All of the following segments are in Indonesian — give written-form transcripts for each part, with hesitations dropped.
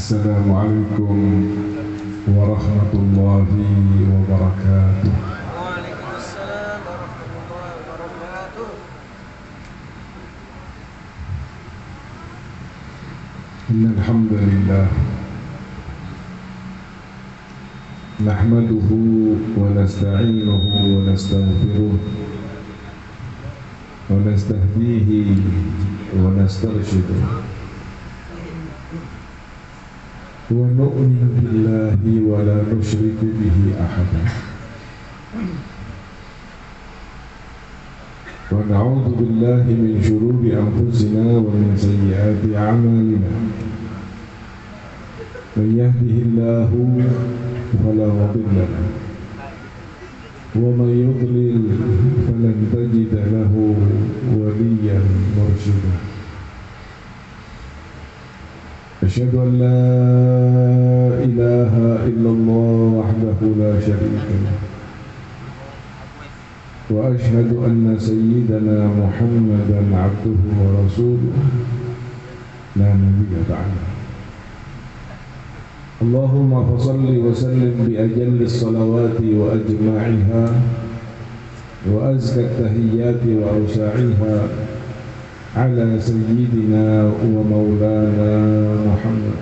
Assalamualaikum warahmatullahi wabarakatuh. Waalaikumsalam warahmatullahi wabarakatuh. Innal hamdalillah nahmaduhu wa nasta'inuhu wa nastaghfiruh wa nastahdihi wa nastarshiduh wa nu'minu billahi wa la nusyriku bihi ahadan wa na'udzu billahi min shururi anfusina wa min sayyiati a'malina man yahdihillahu fala mudilla lahu wa man yudlil falan tajida lahu waliyyan mursyida. أشهد أن لا إله إلا الله وحده لا شريك له وأشهد أن سيدنا محمدا عبده ورسوله لا نبي بعده. اللهم فصل وسلم بأجل الصلوات وأجمعها وأزكى التحيات وأوسعها على سيدنا ومولانا محمد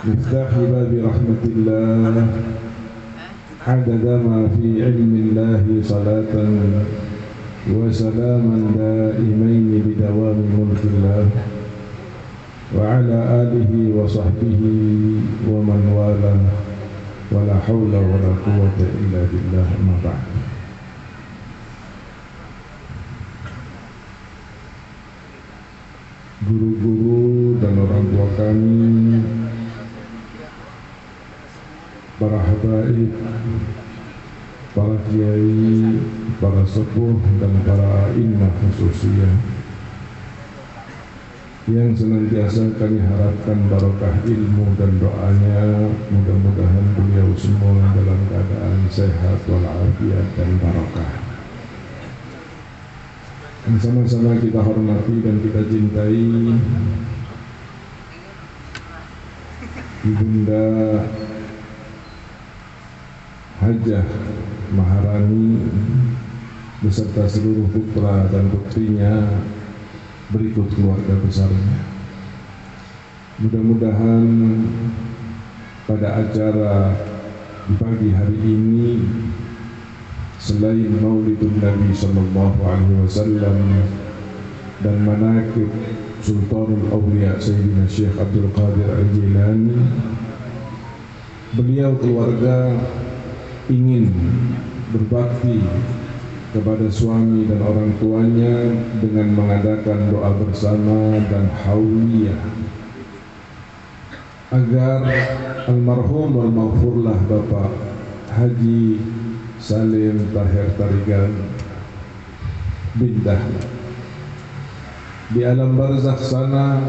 مفتاح باب رحمة الله عدد ما في علم الله صلاة وسلاما دائمين بدوام ملك الله وعلى آله وصحبه ومن والاه ولا حول ولا قوة إلا بالله. أما بعد. Guru-guru dan orang tua kami, para habaib, para kiai, para sepuh dan para imam khususiyah yang senantiasa kami harapkan barokah ilmu dan doanya, mudah-mudahan beliau semua dalam keadaan sehat walafiat dan barokah. Yang sama-sama kita hormati dan kita cintai Ibunda Hajah Maharani beserta seluruh putra dan putrinya berikut keluarga besarnya. Mudah-mudahan pada acara di pagi hari ini selain Maulidun Nabi sallallahu alaihi wasallam dan manaqib Sultanul Awliya Sayyidina Syekh Abdul Qadir Al-Jilani, beliau keluarga ingin berbakti kepada suami dan orang tuanya dengan mengadakan doa bersama dan hauliyah agar almarhum wal maghfurlah Bapak Haji Salim Tahir Tarigan Bindah di alam barzakh sana,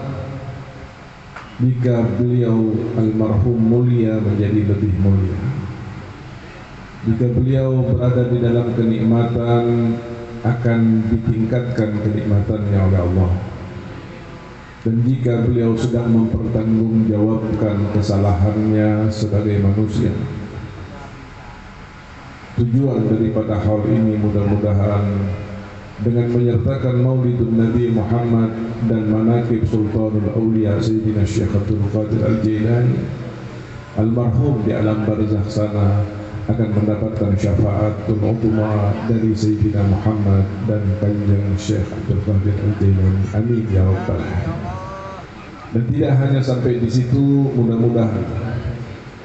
jika beliau almarhum mulia menjadi lebih mulia, jika beliau berada di dalam kenikmatan akan ditingkatkan kenikmatannya oleh Allah, dan jika beliau sedang mempertanggungjawabkan kesalahannya sebagai manusia. Tujuan daripada hal ini mudah-mudahan dengan menyertakan Maulidun Nabi Muhammad dan manaqib Sultanul Awliya Sayyidina Syekh Abdul Qadir Al-Jilani almarhum di alam barzakh sana akan mendapatkan syafaatul uzma dari Sayyidina Muhammad dan Kanjeng Syekh Abdul Qadir Al-Jilani. Amin ya rabbal alamin. Dan tidak hanya sampai di situ, mudah-mudahan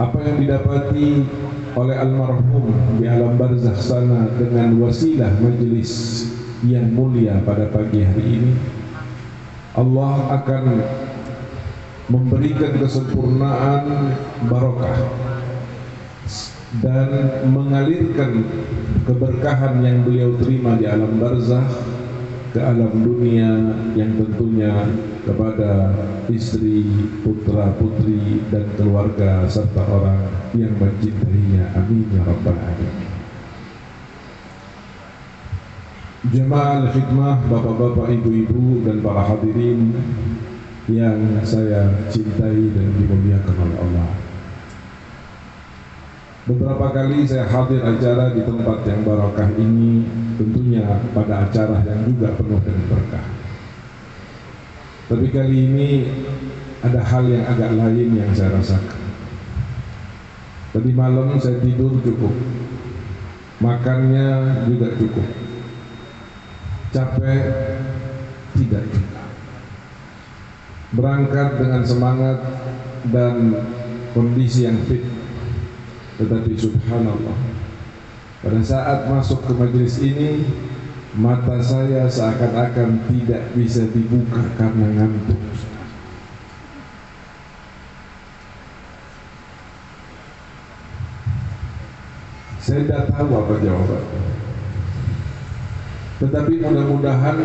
apa yang didapati oleh almarhum di alam barzakh sana dengan wasilah majelis yang mulia pada pagi hari ini, Allah akan memberikan kesempurnaan barokah dan mengalirkan keberkahan yang beliau terima di alam barzakh ke alam dunia, yang tentunya kepada istri, putra, putri dan keluarga serta orang yang mencintainya. Amin ya rabbal alamin. Jemaah al-khidmah, bapak-bapak, ibu-ibu dan para hadirin yang saya cintai dan dimuliakan oleh Allah. Beberapa kali saya hadir acara di tempat yang barakah ini, tentunya pada acara yang juga penuh dengan berkah. Tapi kali ini ada hal yang agak lain yang saya rasakan. Tadi malam saya tidur cukup, makannya juga cukup, capek tidak juga. Berangkat dengan semangat dan kondisi yang fit. Tetapi subhanallah, pada saat masuk ke majelis ini, mata saya seakan-akan tidak bisa dibuka karena ngantuk. Saya tidak tahu apa jawabannya. Tetapi mudah-mudahan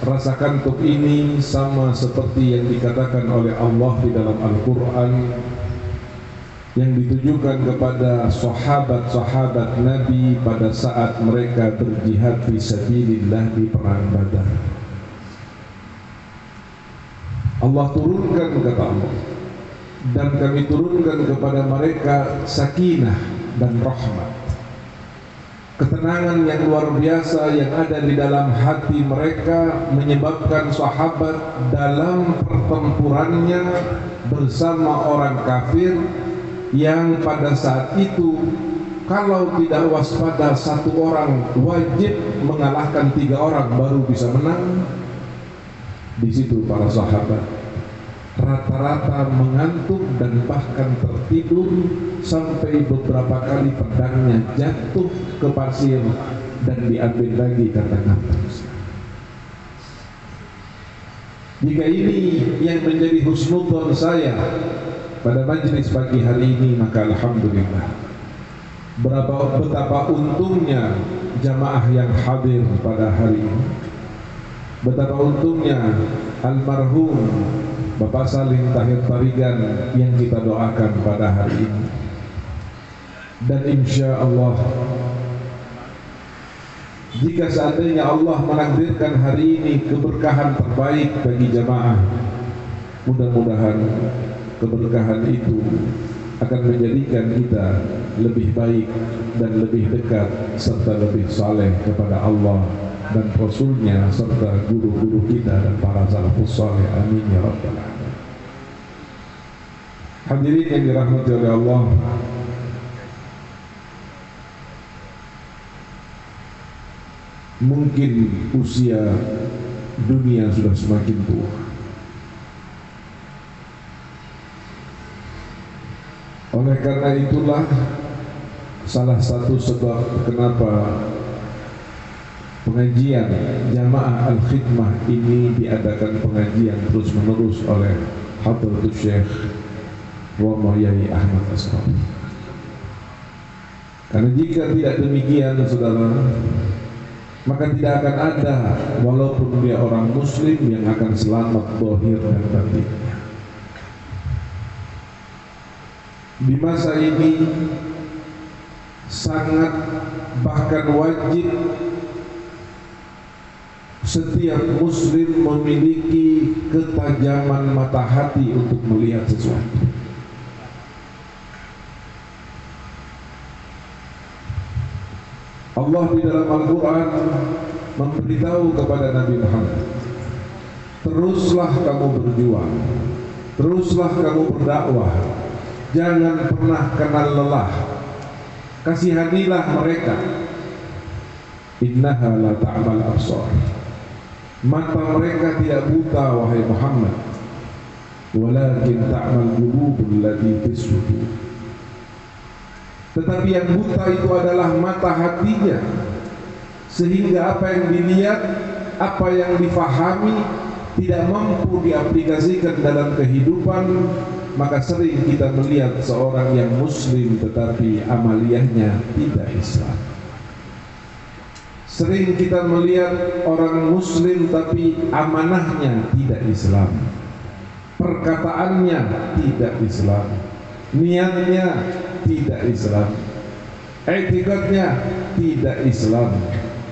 rasa kantuk ini sama seperti yang dikatakan oleh Allah di dalam Al-Quran, yang ditujukan kepada sahabat-sahabat Nabi pada saat mereka berjihad fisabilillah di perang Badar. Allah turunkan, kata Allah, dan kami turunkan kepada mereka sakinah dan rahmat, ketenangan yang luar biasa yang ada di dalam hati mereka, menyebabkan sahabat dalam pertempurannya bersama orang kafir yang pada saat itu kalau tidak waspada satu orang wajib mengalahkan 3 orang baru bisa menang. Di situ para sahabat rata-rata mengantuk dan bahkan tertidur sampai beberapa kali pedangnya jatuh ke pasir dan diambil lagi karena ngantuk. Jika ini yang menjadi husnudzon saya pada majelis pagi hari ini, maka alhamdulillah. Betapa untungnya jamaah yang hadir pada hari ini. Betapa untungnya almarhum Bapak Salim Tahir Tarigan yang kita doakan pada hari ini. Dan insya Allah, jika seandainya Allah menakdirkan hari ini keberkahan terbaik bagi jamaah, mudah-mudahan keberkahan itu akan menjadikan kita lebih baik dan lebih dekat serta lebih saleh kepada Allah dan Rasulnya serta guru-guru kita dan para salafus saleh. Amin ya rabbal alamin. Hadirin yang dirahmati oleh Allah, mungkin usia dunia sudah semakin tua. Oleh karena itulah salah satu sebab kenapa pengajian Jamaah Al-Khidmah ini diadakan pengajian terus menerus oleh Hadratus Syekh Romo Yai Ahmad Asqaf. Karena jika tidak demikian, saudara, maka tidak akan ada walaupun dia orang muslim yang akan selamat zahir dan batinnya. Di masa ini sangat bahkan wajib setiap muslim memiliki ketajaman mata hati untuk melihat sesuatu. Allah di dalam Al-Quran memberitahu kepada Nabi Muhammad, teruslah kamu berjuang, teruslah kamu berdakwah, jangan pernah kenal lelah, kasihanilah mereka. Innaha la ta'mal absar, mata mereka tidak buta wahai Muhammad, walakin ta'mal qulubul lati fis sudur. Tetapi yang buta itu adalah mata hatinya, sehingga apa yang dilihat, apa yang difahami tidak mampu diaplikasikan dalam kehidupan. Maka sering kita melihat seorang yang muslim tetapi amaliyahnya tidak Islam. Sering kita melihat orang muslim tapi amanahnya tidak Islam, perkataannya tidak Islam, niatnya tidak Islam, etikatnya tidak Islam,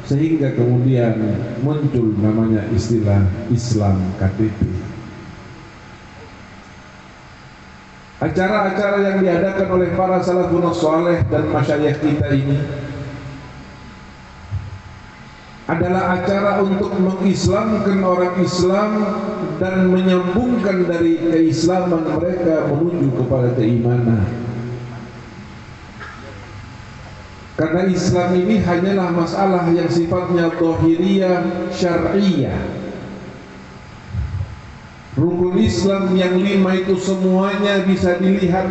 sehingga kemudian muncul namanya istilah Islam KTP. Acara-acara yang diadakan oleh para salafun saleh dan masyayikh kita ini adalah acara untuk mengislamkan orang Islam dan menyambungkan dari keislaman mereka menuju kepada keimanan. Karena Islam ini hanyalah masalah yang sifatnya zahiriyah syar'iyah. Rukun Islam yang 5 itu semuanya bisa dilihat.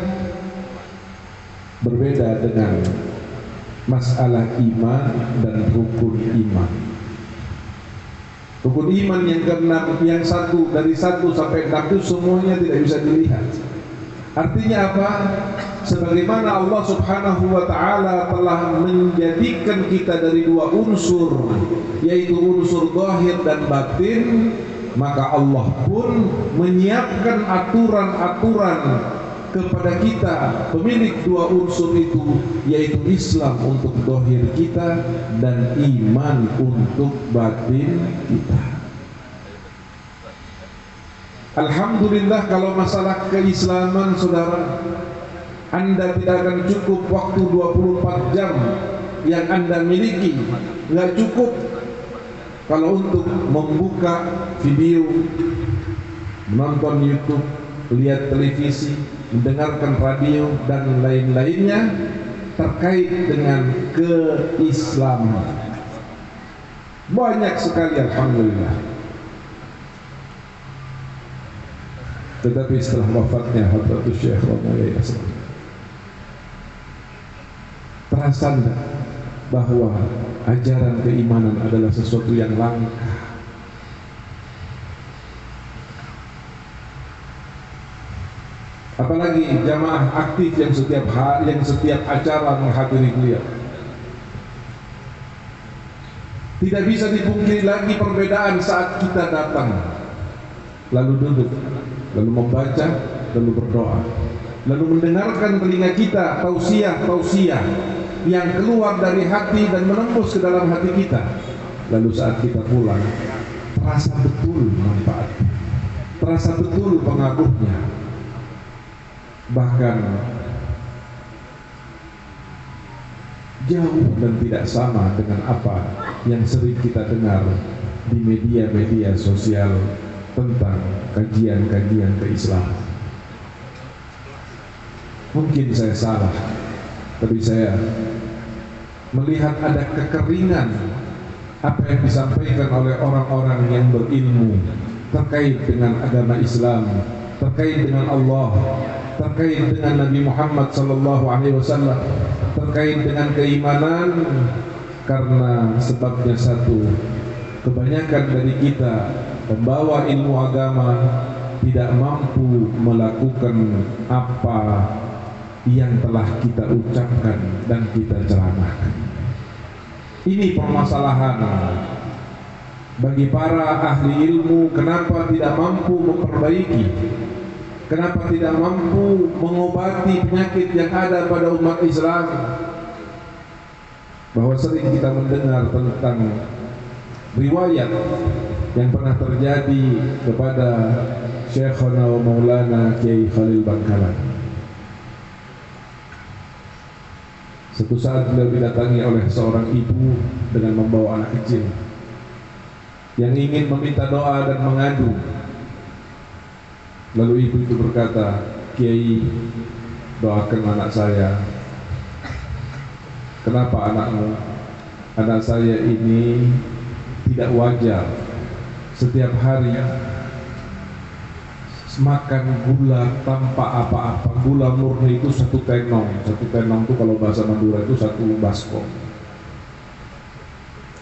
Berbeda dengan masalah iman dan rukun iman. Rukun iman yang ke-6, yang 1 dari 1 sampai 6 itu semuanya tidak bisa dilihat. Artinya apa? Sebagaimana Allah Subhanahu wa taala telah menjadikan kita dari 2 unsur, yaitu unsur zahir dan batin, maka Allah pun menyiapkan aturan-aturan kepada kita pemilik 2 unsur itu, yaitu Islam untuk zahir kita dan iman untuk batin kita. Alhamdulillah, kalau masalah keislaman, saudara, Anda tidak akan cukup waktu 24 jam yang Anda miliki, nggak cukup kalau untuk membuka video, menonton YouTube, lihat televisi, mendengarkan radio dan lain-lainnya terkait dengan keislaman. Banyak sekali, alhamdulillah. Tetapi setelah wafatnya Hadratus Syekh Romawi Aslam, terasa bahwa ajaran keimanan adalah sesuatu yang langka. Apalagi jamaah aktif yang setiap acara menghadiri beliau. Tidak bisa dipungkiri lagi perbedaan saat kita datang, lalu duduk, lalu membaca, lalu berdoa, lalu mendengarkan telinga kita tausiah yang keluar dari hati dan menembus ke dalam hati kita. Lalu saat kita pulang, terasa betul manfaatnya, terasa betul pengaruhnya. Bahkan jauh dan tidak sama dengan apa yang sering kita dengar di media-media sosial tentang kajian-kajian keislaman. Mungkin saya salah, tapi saya melihat ada kekeringan apa yang disampaikan oleh orang-orang yang berilmu terkait dengan agama Islam, terkait dengan Allah, terkait dengan Nabi Muhammad SAW, terkait dengan keimanan. Karena sebabnya satu, kebanyakan dari kita pembawa ilmu agama tidak mampu melakukan apa yang telah kita ucapkan dan kita ceramahkan. Ini permasalahan bagi para ahli ilmu. Kenapa tidak mampu memperbaiki? Kenapa tidak mampu mengobati penyakit yang ada pada umat Islam? Bahwa sering kita mendengar tentang riwayat yang pernah terjadi kepada Syekhana wa Maulana Kiai Khalil Bangkalan. Suatu saat beliau didatangi oleh seorang ibu dengan membawa anak kecil yang ingin meminta doa dan mengadu. Lalu ibu itu berkata, "Kiai, doakan anak saya." "Kenapa anakmu?" "Anak saya ini tidak wajar, setiap hari makan gula tanpa apa-apa. Gula murni itu 1 tenong. 1 tenong itu kalau bahasa Madura itu 1 basko.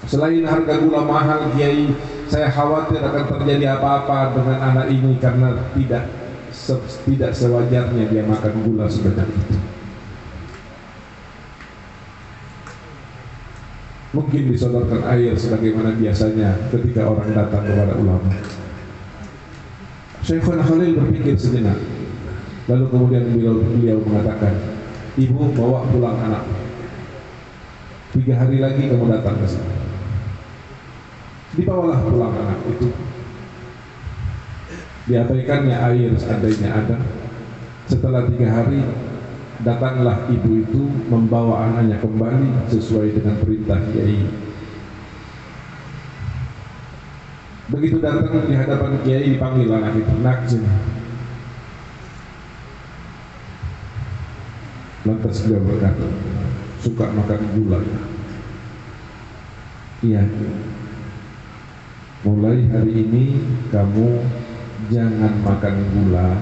Selain harga gula mahal, Kiai, saya khawatir akan terjadi apa-apa dengan anak ini karena tidak sewajarnya dia makan gula sebanyak itu." Mungkin disodorkan air sebagaimana biasanya ketika orang datang kepada ulama. Syekhuna Khalil berpikir sejenak, lalu kemudian beliau mengatakan, "Ibu, bawa pulang anak. 3 hari lagi kamu datang ke sini." Dibawalah pulang anak itu. Diabaikannya air seandainya ada. Setelah 3 hari datanglah ibu itu membawa anaknya kembali sesuai dengan perintah kiai. Begitu datang di hadapan kiai, dipanggil anak itu, "Nak, sini." Lantas beliau berkata, "Suka makan gula?" "Iya. Mulai hari ini kamu jangan makan gula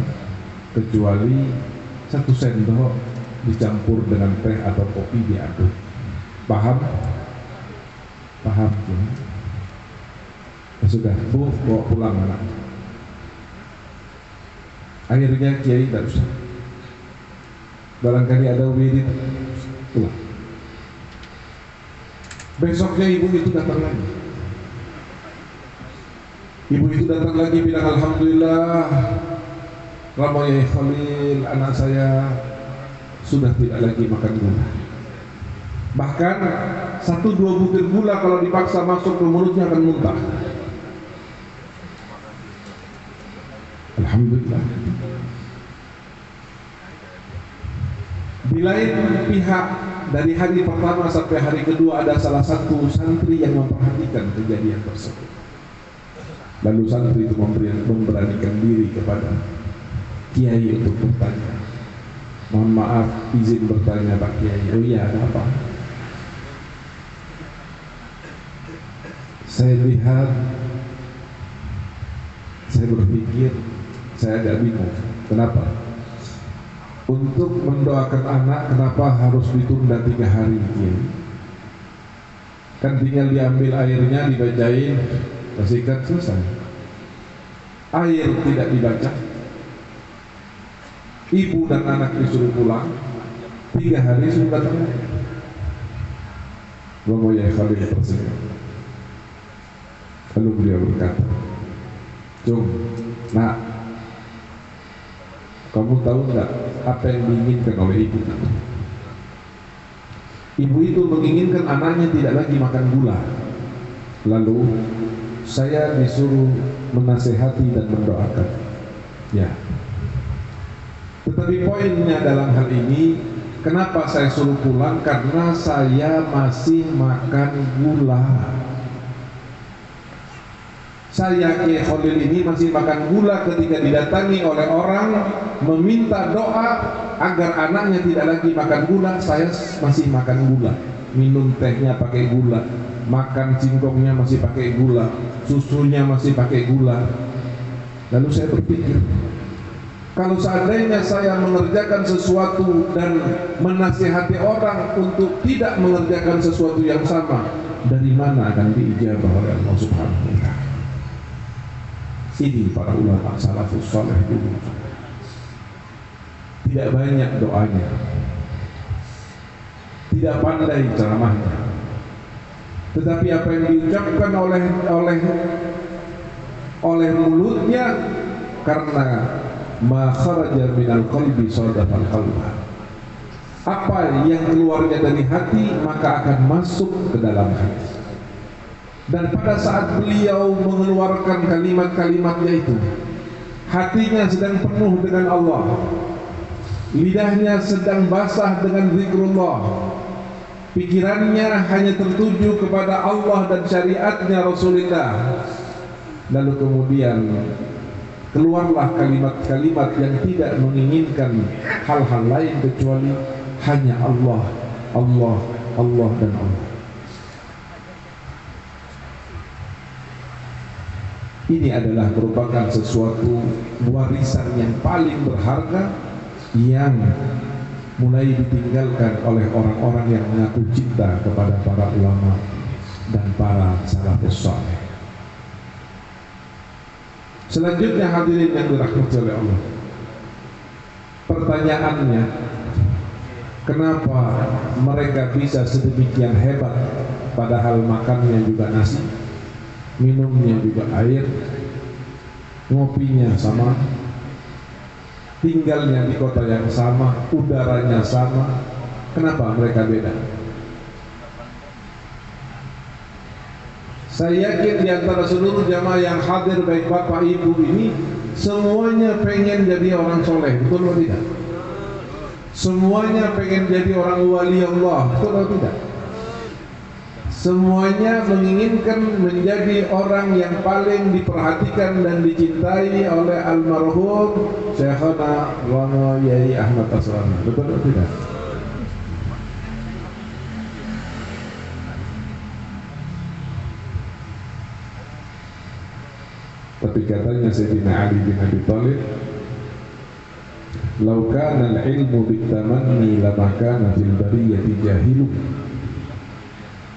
kecuali 1 sendok dicampur dengan teh atau kopi diaduk. Paham?" "Paham." "Ya sudah, Bu, bawa pulang anak." Akhirnya kiai tidak usah. Barangkali ada wirid, pulang. Besoknya ibu itu datang lagi. Ibu itu datang lagi bilang, "Alhamdulillah, Ramoyai Khalil, anak saya sudah tidak lagi makan gula. Bahkan 1-2 butir gula kalau dipaksa masuk ke mulutnya akan muntah." Alhamdulillah. Di lain pihak, dari hari pertama sampai hari kedua ada salah satu santri yang memperhatikan kejadian tersebut. Lalu santri itu memberanikan diri kepada kiai untuk bertanya. "Mohon maaf, izin bertanya Pak Kiai." "Oh iya, ada apa?" "Saya lihat, saya berpikir, saya agak bingung. Kenapa? Untuk mendoakan anak, kenapa harus ditunda 3 hari, Kiai? Kan tinggal diambil airnya, dibacain, kasihkan, selesai. Air tidak dibaca, ibu dan anak disuruh pulang, 3 hari sudah datang." Ramoyai Khalil tersenyum. Lalu beliau berkata, "Cung, nak, kamu tahu nggak apa yang diinginkan oleh ibu?" Ibu itu menginginkan anaknya tidak lagi makan gula. Lalu saya disuruh menasehati dan mendoakan. Ya. Tetapi poinnya dalam hal ini, kenapa saya suruh pulang? Karena saya masih makan gula. Saya Kiai Khalil ini masih makan gula ketika didatangi oleh orang meminta doa agar anaknya tidak lagi makan gula. Saya masih makan gula, minum tehnya pakai gula, makan singkongnya masih pakai gula, susunya masih pakai gula. Lalu saya berpikir, kalau seandainya saya mengerjakan sesuatu dan menasihati orang untuk tidak mengerjakan sesuatu yang sama, dari mana akan diijabah oleh Allah Subhanahu wa Ta'ala? Ini para ulama salafus saleh dulu. Tidak banyak doanya, tidak pandai ceramahnya, tetapi apa yang diucapkan oleh mulutnya, karena ma kharaja minal qalbi sadaqal qalba. Apa yang keluarnya dari hati maka akan masuk ke dalam hati. Dan pada saat beliau mengeluarkan kalimat-kalimatnya itu, hatinya sedang penuh dengan Allah, lidahnya sedang basah dengan zikrullah, pikirannya hanya tertuju kepada Allah dan syariatnya Rasulullah. Lalu kemudian keluarlah kalimat-kalimat yang tidak menginginkan hal-hal lain kecuali hanya Allah, Allah, Allah dan Allah. Ini adalah merupakan sesuatu warisan yang paling berharga yang mulai ditinggalkan oleh orang-orang yang mengaku cinta kepada para ulama dan para salafus saleh. Selanjutnya hadirin yang dirahmati oleh Allah, pertanyaannya, kenapa mereka bisa sedemikian hebat padahal makannya juga nasi, minumnya juga air, ngopinya sama, tinggalnya di kota yang sama, udaranya sama, kenapa mereka beda? Saya yakin di antara seluruh jamaah yang hadir, baik bapak ibu ini, Semuanya pengen jadi orang soleh, betul atau tidak? Semuanya pengen jadi orang wali Allah, betul atau tidak? Semuanya menginginkan menjadi orang yang paling diperhatikan dan dicintai oleh almarhum Syekhana Romo Yai Ahmad Asrani, betul atau tidak? Tapi katanya Sayyidina Ali bin Abi Thalib, "Lau kana al-ilmu bitamanni lama kana fil bariyati jahilu."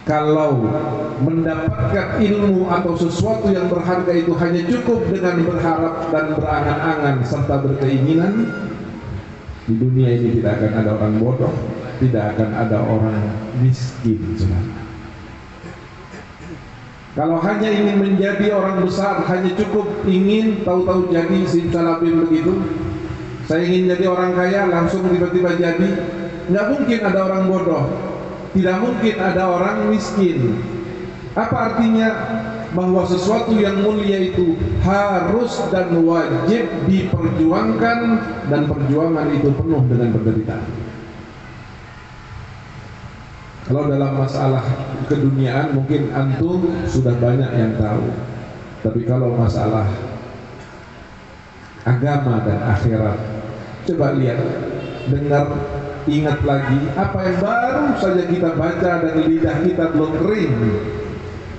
Kalau mendapatkan ilmu atau sesuatu yang berharga itu hanya cukup dengan berharap dan berangan-angan serta berkeinginan, di dunia ini tidak akan ada orang bodoh, tidak akan ada orang miskin. Kalau hanya ingin menjadi orang besar, hanya cukup ingin tahu-tahu jadi simsalabim begitu. Saya ingin jadi orang kaya, langsung tiba-tiba jadi. Nggak mungkin ada orang bodoh, tidak mungkin ada orang miskin. Apa artinya? Bahwa sesuatu yang mulia itu harus dan wajib diperjuangkan, dan perjuangan itu penuh dengan penderitaan. Kalau dalam masalah keduniaan mungkin antum sudah banyak yang tahu, tapi kalau masalah agama dan akhirat, coba lihat, dengar, ingat lagi apa yang baru saja kita baca dan lidah kita belum kering.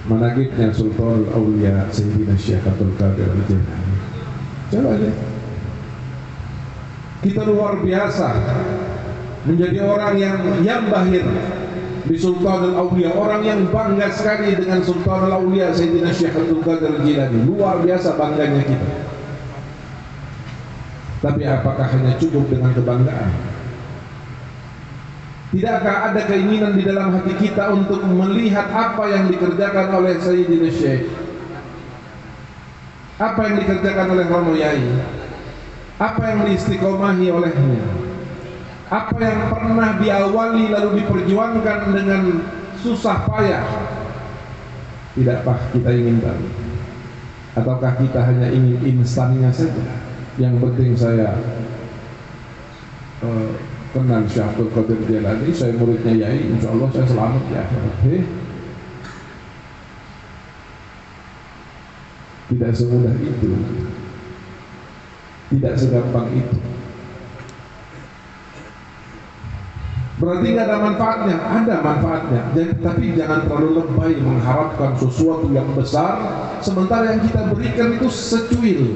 Manaqibnya Sultanul Aulia Sayyidina Syekh Abdul Qadir Al-Jailani. Coba lihat, kita luar biasa menjadi orang yang bahir di Sultanul Aulia, orang yang bangga sekali dengan Sultanul Aulia Sayyidina Syekh Abdul Qadir Al-Jailani. Luar biasa bangganya kita. Tapi apakah hanya cukup dengan kebanggaan? Tidakkah ada keinginan di dalam hati kita untuk melihat apa yang dikerjakan oleh Sayyidina Syekh, apa yang dikerjakan oleh Romo Yai, apa yang diistiqomahi olehnya, apa yang pernah diawali lalu diperjuangkan dengan susah payah? Tidakkah kita ingin tahu? Ataukah kita hanya ingin instannya saja? Yang penting saya kenal Syekh Abdul Qadir Jailani, saya muridnya Yai, insya Allah saya selamat ya. Tidak semudah itu, tidak segampang itu. Berarti nggak ada manfaatnya? Ada manfaatnya. Tapi jangan terlalu lebay mengharapkan sesuatu yang besar, sementara yang kita berikan itu secuil.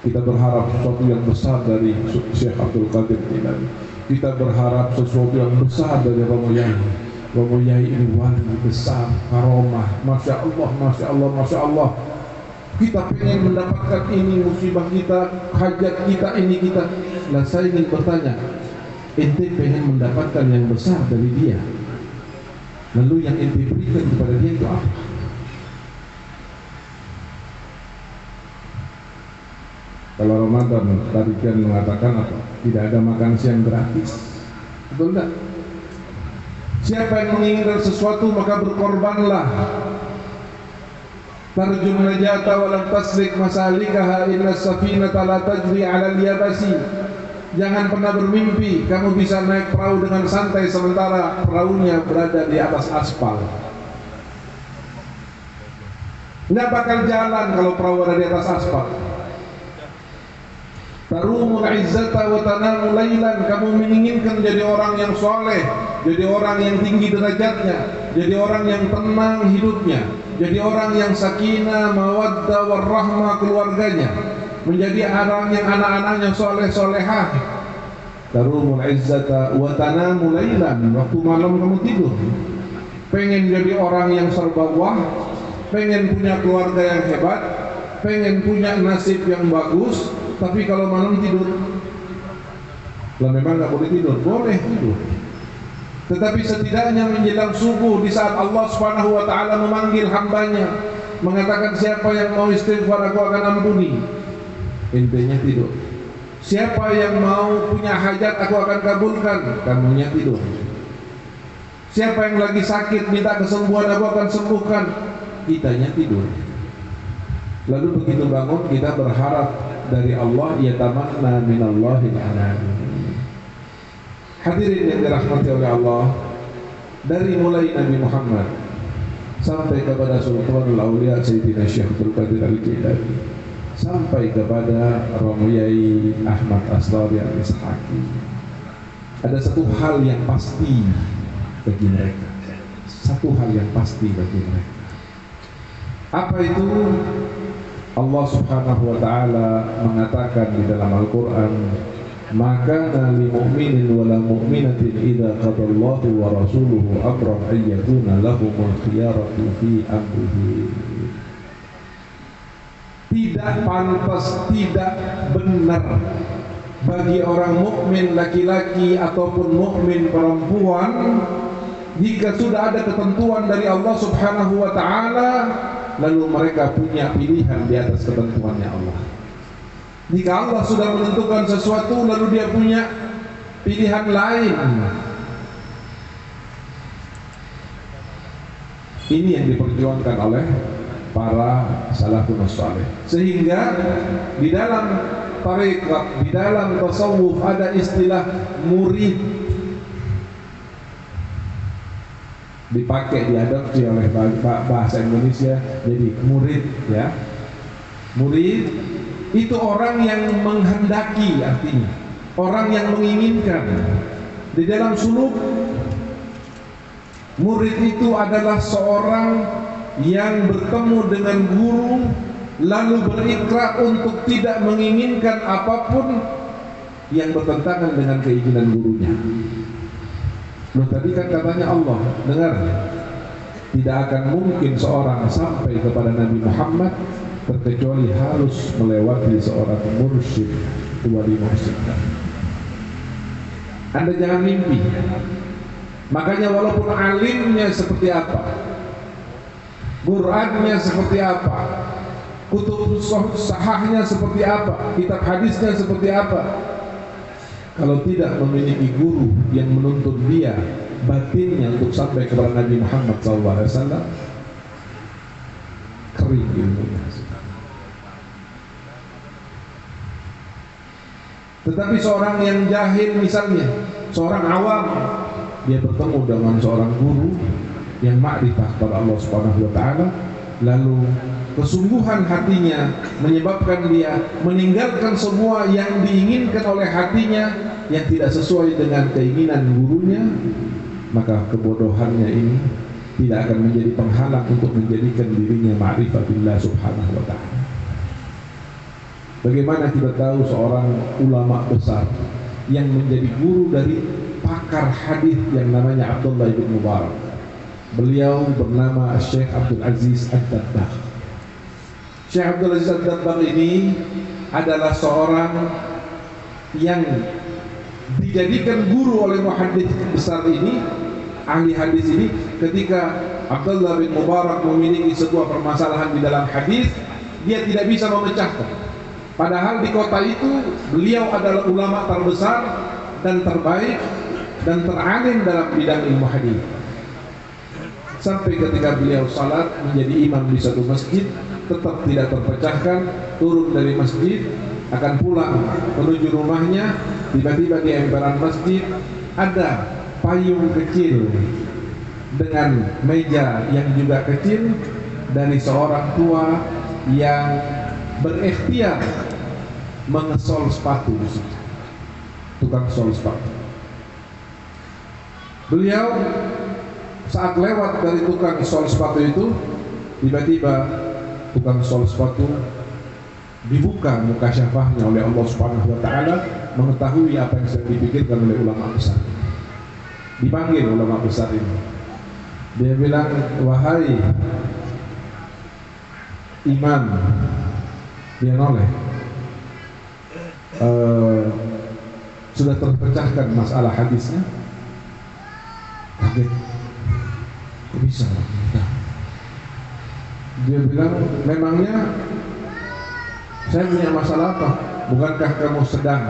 Kita berharap sesuatu yang besar dari Syekh Abdul Qadir Jailani. Kita berharap sesuatu yang besar dari Romo Yai. Romo Yai ini wali besar, karomah, Masya Allah, Masya Allah, Masya Allah. Kita pengen mendapatkan ini, musibah kita, hajat kita, ini kita. Nah, saya ingin bertanya, ente pengen mendapatkan yang besar dari dia, lalu yang ente berikan kepada dia itu apa? Kalau Ramadan tadi kan mengatakan apa? Tidak ada makan siang gratis, betul tidak? Siapa yang menginginkan sesuatu maka berkorbanlah. Tarjum najata wa lam taslik masalikaha inna safinata la tajri 'ala al-yabasi. Jangan pernah bermimpi kamu bisa naik perahu dengan santai sementara perahunya berada di atas aspal. Nggak bakal jalan kalau perahu ada di atas aspal. Tarumul izzata wa tanamu lailan, kamu menginginkan jadi orang yang soleh, jadi orang yang tinggi derajatnya, jadi orang yang tenang hidupnya, jadi orang yang sakinah, mawaddah, warahmah keluarganya, menjadi orang yang anak-anaknya soleh solehah. Tarumul izzata wa tanamu lailan, waktu malam kamu tidur, pengen jadi orang yang serba wah, pengen punya keluarga yang hebat, pengen punya nasib yang bagus. Tapi kalau malam tidur, lah memang nggak boleh tidur, boleh tidur. Tetapi setidaknya menjelang subuh, di saat Allah Subhanahu Wa Taala memanggil hambanya, mengatakan siapa yang mau istighfar aku akan ampuni, intinya tidur. Siapa yang mau punya hajat aku akan kabulkan, kamunya tidur. Siapa yang lagi sakit minta kesembuhan aku akan sembuhkan, kitanya tidur. Lalu begitu bangun kita berharap dari Allah, ya tamanna minallahil anani. Hadirin yang dirahmati oleh Allah, dari mulai Nabi Muhammad sampai kepada Sultanul Aulia Sayyidina Syekh Abdul Qadir Al-Jailani, sampai kepada Romoyai Ahmad Asrari Al-Ishaqi, ada satu hal yang pasti bagi mereka. Satu hal yang pasti bagi mereka. Apa itu? Allah Subhanahu wa taala mengatakan di dalam Al-Qur'an, "Maka li mu'minin wa la mu'minatin idza qadallahu wa rasuluhu amran ay yakuna lahumul khiyaratu fi amrihi." Tidak pantas, tidak benar bagi orang mukmin laki-laki ataupun mukmin perempuan jika sudah ada ketentuan dari Allah Subhanahu wa taala lalu mereka punya pilihan di atas ketentuannya Allah. Jika Allah sudah menentukan sesuatu lalu dia punya pilihan lain, ini yang diperjuangkan oleh para salafun saleh. Sehingga di dalam tarekat, di dalam tasawuf ada istilah murid, dipakai, diadopsi oleh bahasa Indonesia jadi murid, ya. Murid itu orang yang menghendaki, artinya orang yang menginginkan. Di dalam suluk, murid itu adalah seorang yang bertemu dengan guru lalu berikrar untuk tidak menginginkan apapun yang bertentangan dengan keinginan gurunya. Loh, tadi kan katanya Allah, dengar, tidak akan mungkin seorang sampai kepada Nabi Muhammad terkecuali harus melewati seorang mursyid, wali mursyid. Anda jangan mimpi. Makanya walaupun alimnya seperti apa, Qur'annya seperti apa, kutub sahahnya seperti apa, kitab hadisnya seperti apa, kalau tidak memiliki guru yang menuntun dia batinnya untuk sampai kepada Nabi Muhammad SAW, kering ilmunya. Tetapi seorang yang jahil misalnya, seorang awam, dia bertemu dengan seorang guru yang makrifah kepada Allah Subhanahu wa taala, lalu kesungguhan hatinya menyebabkan dia meninggalkan semua yang diinginkan oleh hatinya yang tidak sesuai dengan keinginan gurunya, maka kebodohannya ini tidak akan menjadi penghalang untuk menjadikan dirinya ma'rifatillah subhanahu wa ta'ala. Bagaimana kita tahu seorang ulama besar yang menjadi guru dari pakar hadis yang namanya Abdullah bin Mubarak. Beliau bernama Syekh Abdul Aziz Ad-Dabbagh. Syekh Abdul Aziz Ad-Dabbagh ini adalah seorang yang dijadikan guru oleh muhaddits besar ini, ahli hadis ini, ketika Abdullah bin Mubarak memiliki sebuah permasalahan di dalam hadis, dia tidak bisa memecahkan. Padahal di kota itu beliau adalah ulama terbesar dan terbaik dan teralim dalam bidang ilmu hadis. Sampai ketika beliau salat menjadi imam di satu masjid, tetap tidak terpecahkan, turun dari masjid, akan pulang menuju rumahnya, tiba-tiba di emperan masjid ada payung kecil dengan meja yang juga kecil dari seorang tua yang berikhtiar mengesol sepatu, tukang sol sepatu. Beliau saat lewat dari tukang sol sepatu itu, tiba-tiba tukang sol sepatu dibuka muka syafahnya oleh Allah Subhanahu wa taala, mengetahui apa yang sedang dipikirkan oleh ulama besar. Dipanggil ulama besar ini. Dia bilang, "Wahai imam," dia noleh, "sudah terpecahkan masalah hadisnya?" Kaget. Kok bisa? Nah, dia bilang, "Memangnya saya punya masalah apa? Bukankah kamu sedang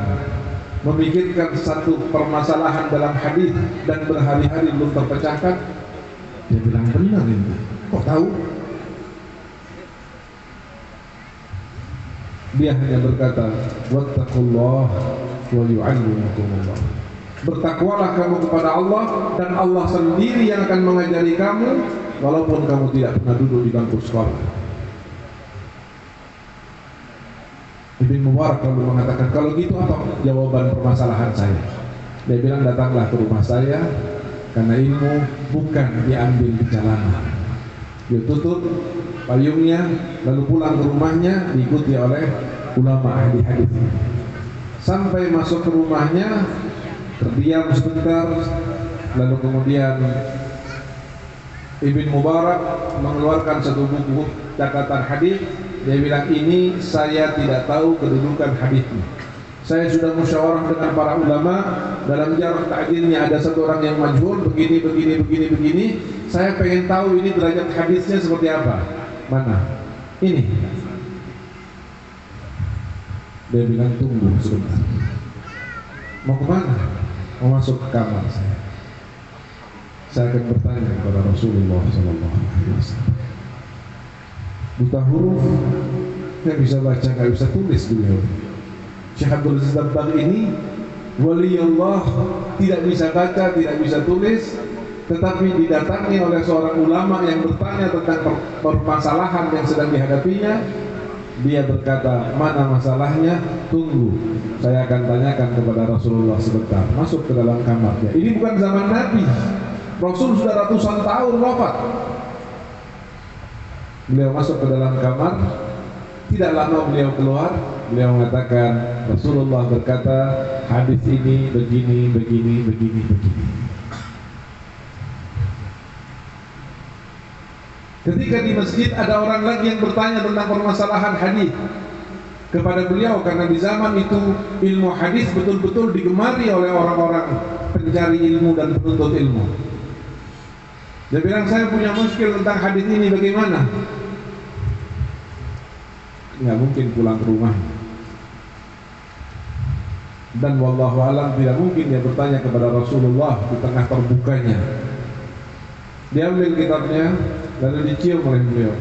memikirkan satu permasalahan dalam hadis dan berhari-hari belum terpecahkan?" Dia bilang, "Benar ini." "Kok tahu?" Dia hanya berkata, wattaqullah wa yu'allimukumullah. Bertakwalah kamu kepada Allah, dan Allah sendiri yang akan mengajari kamu walaupun kamu tidak pernah duduk di bangku sekolah. Ibn Mubarak lalu mengatakan, kalau gitu apa jawaban permasalahan saya? Dia bilang, datanglah ke rumah saya, karena ilmu bukan diambil di jalanan. Dia tutup payungnya lalu pulang ke rumahnya, diikuti oleh ulama ahli hadis. Sampai masuk ke rumahnya, terdiam sebentar, lalu kemudian Ibn Mubarak mengeluarkan satu buku catatan hadis. Dia bilang, ini saya tidak tahu kedudukan hadisnya. Saya sudah musyawarah dengan para ulama, dalam jarh ta'dilnya ada satu orang yang majhul, begini. Saya pengen tahu ini derajat hadisnya seperti apa. Mana? Ini. Dia bilang, tunggu sebentar. Mau kemana? Mau masuk ke kamar saya. Saya akan bertanya kepada Rasulullah SAW. Buta huruf, nggak bisa baca, nggak bisa tulis beliau. Syekh Abdul Aziz Dabbagh ini wali Allah, tidak bisa baca, tidak bisa tulis, tetapi didatangi oleh seorang ulama yang bertanya tentang permasalahan yang sedang dihadapinya. Dia berkata, mana masalahnya? Tunggu, saya akan tanyakan kepada Rasulullah sebentar. Masuk ke dalam kamarnya. Ini bukan zaman Nabi, Rasul sudah ratusan tahun wafat. Beliau masuk ke dalam kamar, tidak lama beliau keluar. Beliau mengatakan, Rasulullah berkata, hadis ini begini. Ketika di masjid ada orang lagi yang bertanya tentang permasalahan hadis kepada beliau, karena di zaman itu ilmu hadis betul-betul digemari oleh orang-orang pencari ilmu dan penuntut ilmu. Dia bilang, saya punya muskil tentang hadis ini, bagaimana? Nggak mungkin pulang ke rumah. Dan wallahu alam tidak mungkin dia bertanya kepada Rasulullah di tengah terbukanya. Dia ambil kitabnya lalu dicium oleh beliau.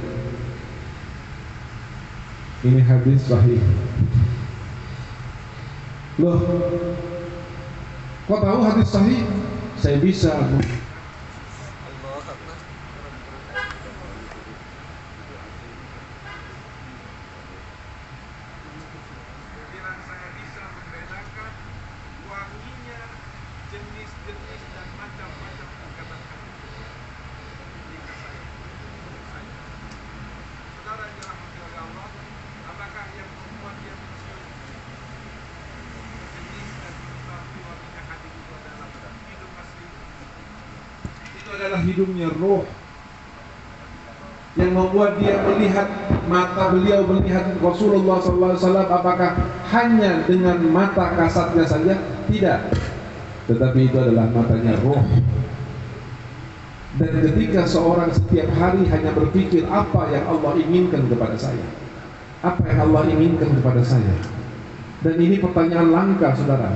Ini hadis sahih. Loh, kok tahu hadis sahih? Saya bisa. Adalah hidungnya roh yang membuat dia melihat, mata beliau melihat Rasulullah SAW apakah hanya dengan mata kasatnya saja? Tidak, tetapi itu adalah matanya roh. Dan ketika seorang setiap hari hanya berpikir, apa yang Allah inginkan kepada saya, apa yang Allah inginkan kepada saya. Dan ini pertanyaan langka, saudara.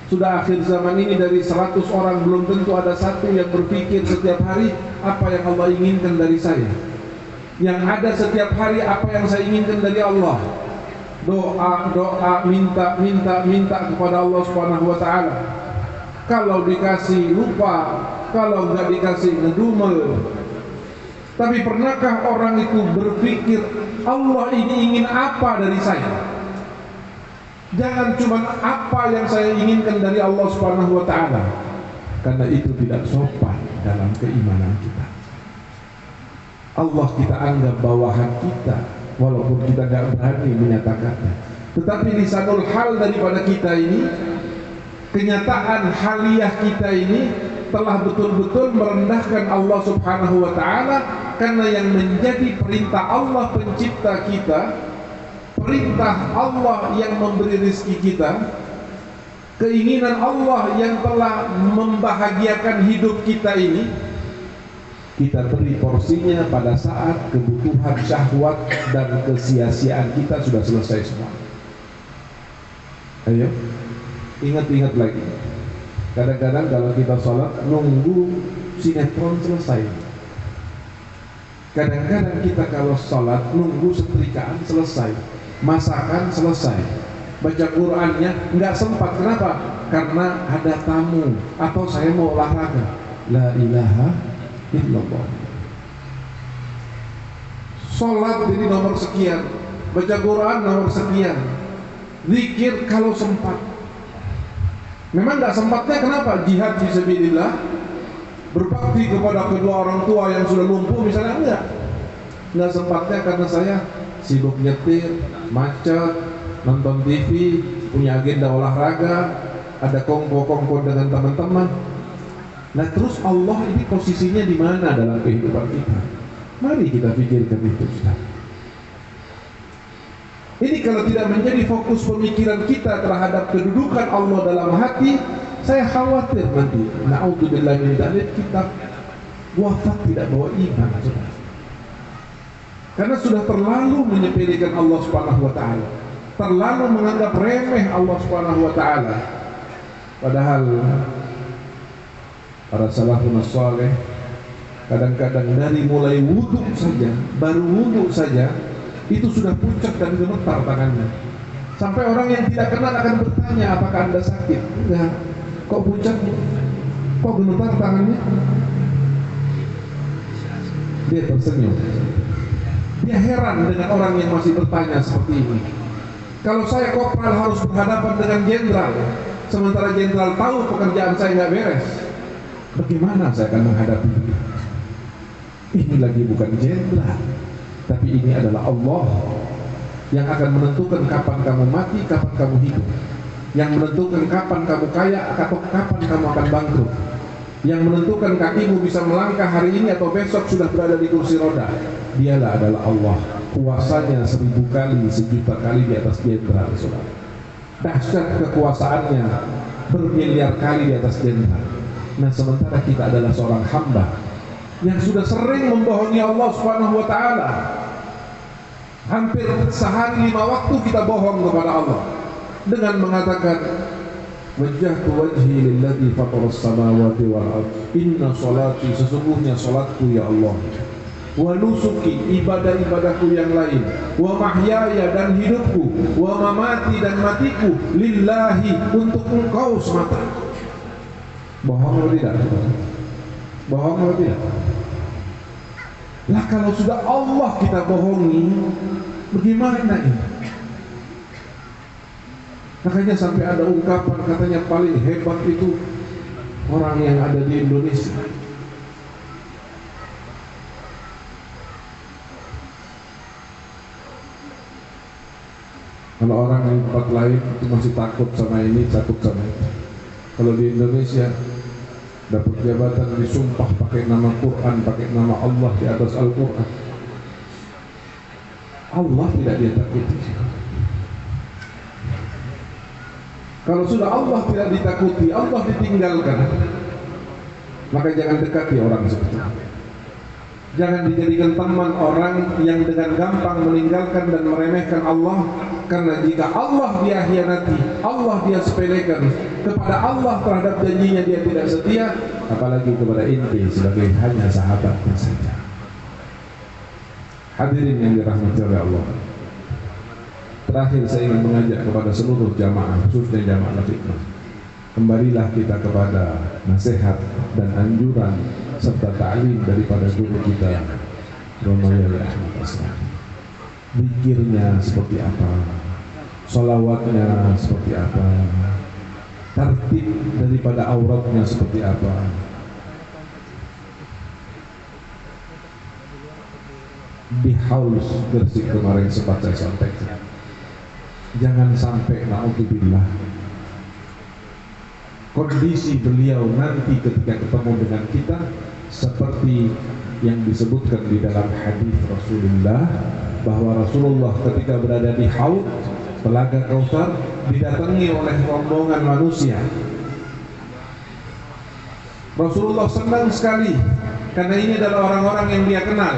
Sudah akhir zaman ini, dari 100 orang belum tentu ada satu yang berpikir setiap hari apa yang Allah inginkan dari saya. Yang ada setiap hari apa yang saya inginkan dari Allah. Doa, minta kepada Allah Subhanahu wa taala. Kalau dikasih lupa, kalau enggak dikasih ngedumel. Tapi pernahkah orang itu berpikir, Allah ini ingin apa dari saya? Jangan cuma apa yang saya inginkan dari Allah Subhanahu wa taala, karena itu tidak sopan dalam keimanan kita. Allah kita anggap bawahan kita, walaupun kita tidak berani menyatakannya. Tetapi lisanul hal daripada kita ini, kenyataan haliah kita ini telah betul-betul merendahkan Allah Subhanahu wa taala, karena yang menjadi perintah Allah pencipta kita, perintah Allah yang memberi rezeki kita, keinginan Allah yang telah membahagiakan hidup kita ini, kita beri porsinya pada saat kebutuhan syahwat dan kesia-siaan kita sudah selesai semua. Ayo, ingat-ingat lagi. Kadang-kadang kalau kita sholat nunggu sinetron selesai. Kadang-kadang kita kalau sholat nunggu setrikaan selesai. masakan selesai, baca Qurannya nggak sempat. Kenapa? Karena ada tamu atau saya mau olahraga. La ilaha illallah. Sholat jadi nomor sekian, baca Quran nomor sekian, zikir kalau sempat. Memang nggak sempatnya kenapa? Jihad fisabilillah, berbakti kepada kedua orang tua yang sudah lumpuh misalnya, nggak sempatnya karena saya sibuk nyetir, macet, nonton TV, punya agenda olahraga, ada kongko-kongko dengan teman-teman. Nah terus Allah ini posisinya di mana dalam kehidupan kita? Mari kita pikirkan itu, Ustaz. Ini kalau tidak menjadi fokus pemikiran kita terhadap kedudukan Allah dalam hati, saya khawatir nanti na'udzubillah min dzalik kita wafat tidak bawa iman, Saudara. Karena sudah terlalu menyepelekan Allah Subhanahu wa taala, terlalu menganggap remeh Allah Subhanahu wa taala. Padahal para salafun saleh kadang-kadang dari mulai wudhu saja, baru wudhu saja itu sudah pucat dan gemetar tangannya. Sampai orang yang tidak kenal akan bertanya, apakah Anda sakit? Enggak. Kok pucat? Kok gemetar tangannya? Dia tersenyum. Dia heran dengan orang yang masih bertanya seperti ini. Kalau saya kopral harus berhadapan dengan jenderal, sementara jenderal tahu pekerjaan saya nggak beres, bagaimana saya akan menghadapi dia? Ini lagi bukan jenderal, tapi ini adalah Allah yang akan menentukan kapan kamu mati, kapan kamu hidup, yang menentukan kapan kamu kaya atau kapan kamu akan bangkrut, yang menentukan kakimu bisa melangkah hari ini atau besok sudah berada di kursi roda. Dialah adalah Allah, kuasanya 1000 kali, 1.000.000 kali di atas jenderal, saudara. Dahsyat kekuasaannya bermiliar kali di atas jenderal. Nah sementara kita adalah seorang hamba yang sudah sering membohongi Allah Subhanahu wa taala. Hampir sehari 5 waktu kita bohong kepada Allah dengan mengatakan wajjahtu wajhi lilladzi fataras samawati wal ardh inna sholati, sesungguhnya salatku ya Allah, wa nusuki, ibadah-ibadahku yang lain, wa mahyaya, dan hidupku, wa mamati, dan matiku, lillahi, untuk Engkau semata. Bohong atau tidak? Bohong atau tidak? Lah kalau sudah Allah kita bohongi, bagaimana ini? Makanya sampai ada ungkapan katanya paling hebat itu orang yang ada di Indonesia. Kalau orang yang tempat lain itu masih takut sama ini, takut sama itu. Kalau di Indonesia dapat jabatan disumpah pakai nama Quran, pakai nama Allah di atas Al-Quran. Allah tidak dia takuti. Kalau sudah Allah tidak ditakuti, Allah ditinggalkan, maka jangan dekati orang seperti itu. Jangan dijadikan teman orang yang dengan gampang meninggalkan dan meremehkan Allah. Karena jika Allah dia hianati, Allah dia sepelekan, kepada Allah terhadap janjinya dia tidak setia, apalagi kepada inti sebagai hanya sahabatnya saja. Hadirin yang dirahmati oleh Allah, terakhir saya ingin mengajak kepada seluruh jamaah, khususnya jamaah Al-Hikmah, kembalilah kita kepada nasihat dan anjuran serta ta'lim daripada guru kita Romayya Ahmad Asrari. Zikirnya seperti apa, sholawatnya seperti apa, tertib daripada auratnya seperti apa. Di Haus Gresik kemarin sempat saya sampaikan, jangan sampai na'udzubillah kondisi beliau nanti ketika ketemu dengan kita seperti yang disebutkan di dalam hadis Rasulullah, bahwa Rasulullah ketika berada di Haud Telaga Kautsar didatangi oleh rombongan manusia. Rasulullah senang sekali karena ini adalah orang-orang yang dia kenal.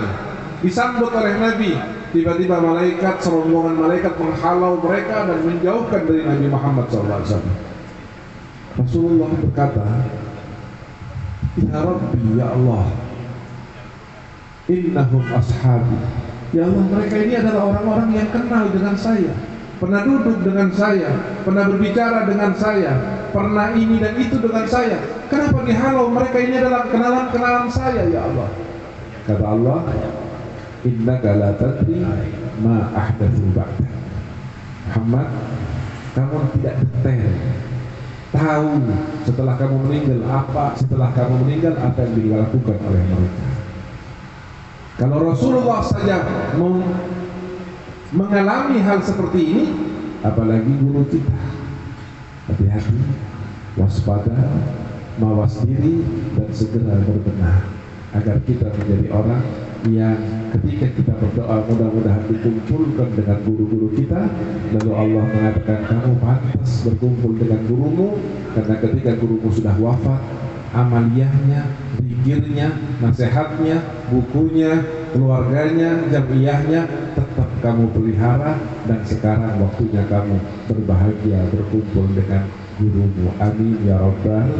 Disambut oleh Nabi, tiba-tiba malaikat, serombongan malaikat menghalau mereka dan menjauhkan dari Nabi Muhammad SAW. Rasulullah berkata, "Ya Rabbi, ya Allah, innahum ashabi Ya Allah, mereka ini adalah orang-orang yang kenal dengan saya, pernah duduk dengan saya, pernah berbicara dengan saya, pernah ini dan itu dengan saya. Kenapa dihalau? Mereka ini adalah kenalan-kenalan saya, ya Allah. Kata Allah, innaka la tadri ma ahdatsu ba'dak. Muhammad, kamu tidak detail tahu setelah kamu meninggal apa yang dilakukan oleh mereka. Kalau Rasulullah saja mengalami hal seperti ini, apalagi guru kita. Hati-hati, waspada, mawas diri, dan segera berbenah, agar kita menjadi orang yang ketika kita berdoa mudah-mudahan dikumpulkan dengan guru-guru kita, lalu Allah mengatakan kamu pantas berkumpul dengan gurumu, karena ketika gurumu sudah wafat, amaliyahnya, zikirnya, nasihatnya, bukunya, keluarganya, jamiyahnya tetap kamu pelihara, dan sekarang waktunya kamu berbahagia berkumpul dengan gurumu. Amin ya rabbal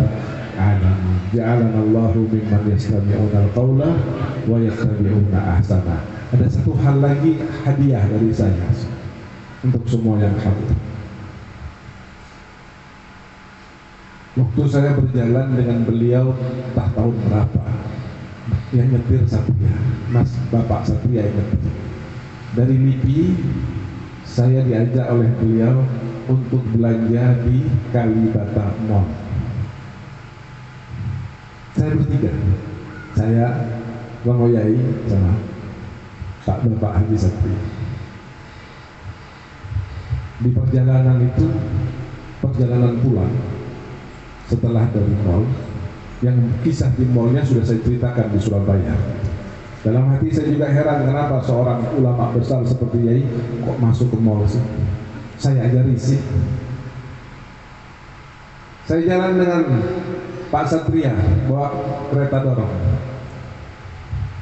alamin. Ja'alana Allahu mimman yastami'una al-qawla wa yattabi'una ahsana. Ada satu hal lagi hadiah dari saya untuk semua yang hadir. Waktu saya berjalan dengan beliau entah tahun berapa, yang nyetir Satria, Mas Bapak Satria yang nyetir. Dari LIPI saya diajak oleh beliau untuk belanja di Kalibata Mall. Saya bertiga, saya, Bang Oyai, sama Pak Bapak Haji Satria. Di perjalanan itu, perjalanan pulang setelah dari mall, yang kisah di mallnya sudah saya ceritakan di Surabaya. Dalam hati saya juga heran kenapa seorang ulama besar seperti Yai kok masuk ke mall sih. Saya aja risih. Saya jalan dengan Pak Satria bawa kereta dorong.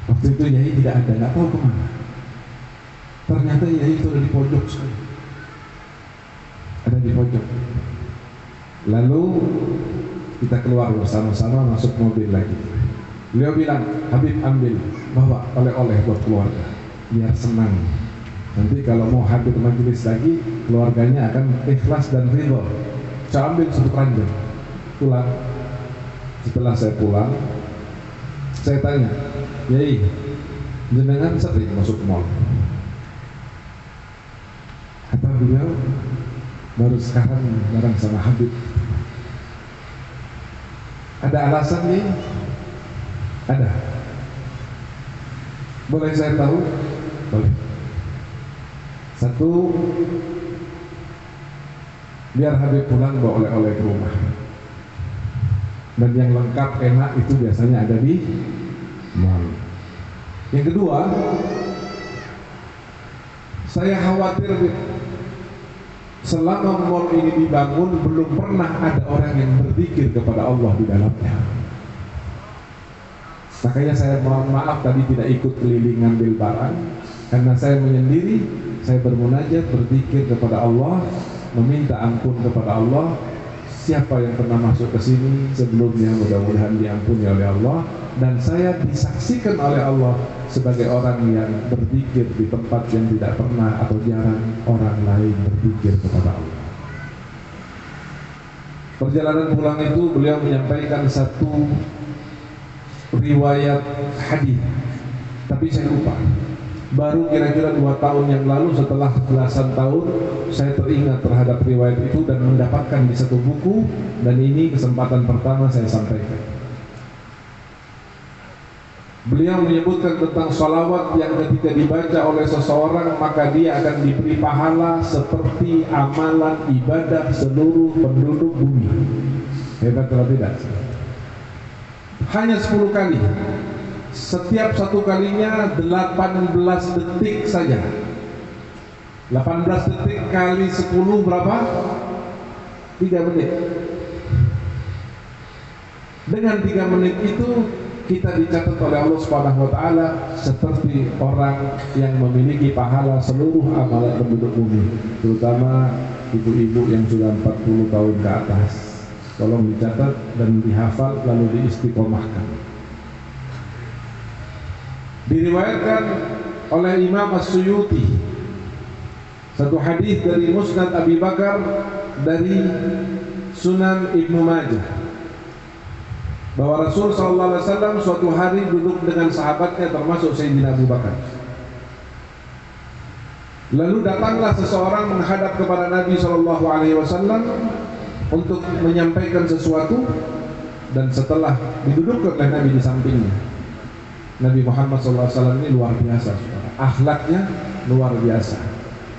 Waktu itu Yai tidak ada, nggak tahu kemana. Ternyata Yai itu ada di pojok sekali. Ada di pojok. Lalu kita keluar bersama-sama masuk mobil lagi. Beliau bilang, Habib ambil, bawa oleh-oleh buat keluarga, biar senang. Nanti kalau mau hadir majelis lagi, keluarganya akan ikhlas dan ridho. Saya ambil satu keranjang, pulang. Setelah saya pulang, saya tanya, Yai, jenengan sering masuk mall? Kata beliau, baru sekarang bareng sama Habib. Ada alasannya? Ada. Boleh saya tahu? Boleh. Satu, biar Habib pulang bawa oleh-oleh ke rumah. Dan yang lengkap enak itu biasanya ada di mall. Yang kedua, saya khawatir selama mall ini dibangun belum pernah ada orang yang berzikir kepada Allah di dalamnya. Makanya saya mohon maaf tadi tidak ikut keliling ngambil barang, karena saya menyendiri, saya bermunajat, berzikir kepada Allah, meminta ampun kepada Allah. Siapa yang pernah masuk ke sini sebelumnya mudah-mudahan diampuni oleh Allah, dan saya disaksikan oleh Allah sebagai orang yang berzikir di tempat yang tidak pernah atau jarang orang lain berzikir kepada Allah. Perjalanan pulang itu beliau menyampaikan satu riwayat hadis, tapi saya lupa. Baru kira-kira 2 tahun yang lalu, setelah belasan tahun, saya teringat terhadap riwayat itu dan mendapatkan di satu buku, dan ini kesempatan pertama saya sampaikan. Beliau menyebutkan tentang salawat yang ketika dibaca oleh seseorang maka dia akan diberi pahala seperti amalan ibadah seluruh penduduk bumi. Hebat atau tidak? Hanya 10 kali. Setiap satu kalinya 18 detik saja. 18 detik kali 10 berapa? 3 menit. Dengan 3 menit itu kita dicatat oleh Allah Subhanahu wa taala seperti orang yang memiliki pahala seluruh amalan penduduk bumi, terutama ibu-ibu yang sudah 40 tahun ke atas. Tolong dicatat dan dihafal lalu diistiqomahkan. Diriwayatkan oleh Imam As-Suyuti, satu hadis dari Musnad Abi Bakar, dari Sunan Ibnu Majah, bahwa Rasul SAW suatu hari duduk dengan sahabatnya termasuk Sayyidina Abu Bakar. Lalu datanglah seseorang menghadap kepada Nabi SAW untuk menyampaikan sesuatu, dan setelah didudukkan oleh Nabi di sampingnya, Nabi Muhammad SAW ini luar biasa, akhlaknya luar biasa.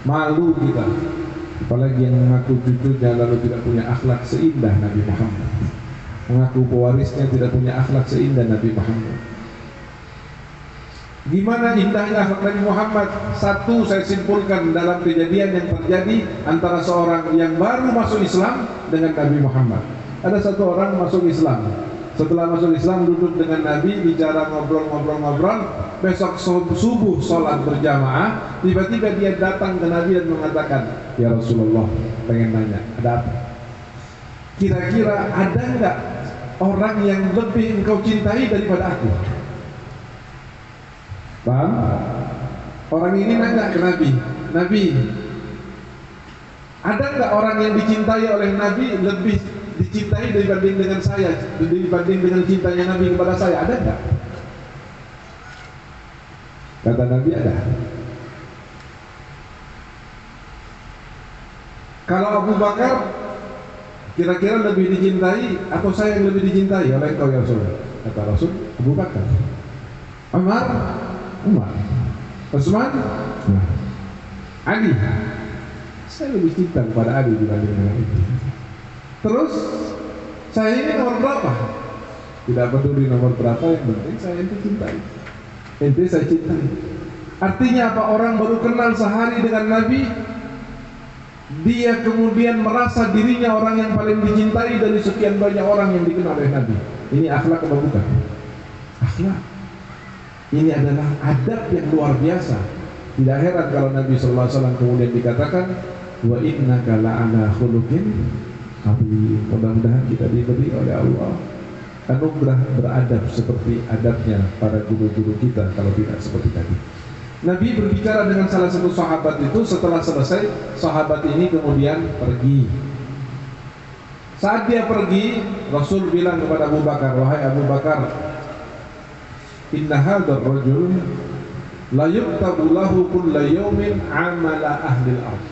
Malu kita, apalagi yang mengaku cucunya lalu tidak punya akhlak seindah Nabi Muhammad, mengaku pewarisnya tidak punya akhlak seindah Nabi Muhammad. Gimana indahnya akhlak Nabi Muhammad? Satu, saya simpulkan dalam kejadian yang terjadi antara seorang yang baru masuk Islam dengan Nabi Muhammad. Ada satu orang masuk Islam, setelah masuk Islam duduk dengan Nabi, bicara, ngobrol. Besok subuh sholat berjamaah, tiba-tiba dia datang ke Nabi dan mengatakan, ya Rasulullah, pengen nanya, ada apa? Kira-kira ada nggak orang yang lebih engkau cintai daripada aku? Paham? Orang ini nanya ke Nabi, Nabi, ada nggak orang yang dicintai oleh Nabi lebih dicintai dibanding dengan saya, dibanding dengan cintanya Nabi kepada saya? Ada nggak? Kata Nabi, ada. Kalau Abu Bakar kira-kira lebih dicintai atau saya yang lebih dicintai oleh engkau ya Rasul? Kata Rasul, Abu Bakar. Umar, Utsman, Ali. Saya lebih cinta kepada Ali dibanding dengan itu. Terus saya ini nomor berapa? Tidak peduli nomor berapa, yang penting saya itu cintai. Ente saya cintai. Artinya apa? Orang baru kenal sehari dengan Nabi, dia kemudian merasa dirinya orang yang paling dicintai dari sekian banyak orang yang dikenal oleh Nabi. Ini akhlak atau bukan? Akhlak. Ini adalah adab yang luar biasa. Tidak heran kalau Nabi SAW kemudian dikatakan, wa innaka la'ala khuluqin azim. Mudah-mudahan kita diberi oleh Allah anugerah beradab seperti adabnya para guru-guru kita, kalau tidak seperti tadi. Nabi berbicara dengan salah satu sahabat itu. Setelah selesai, sahabat ini kemudian pergi. Saat dia pergi, Rasul bilang kepada Abu Bakar, wahai Abu Bakar, inna hadzal rajul la yuktabu lahu kulla yawmin amala ahli al-ardh.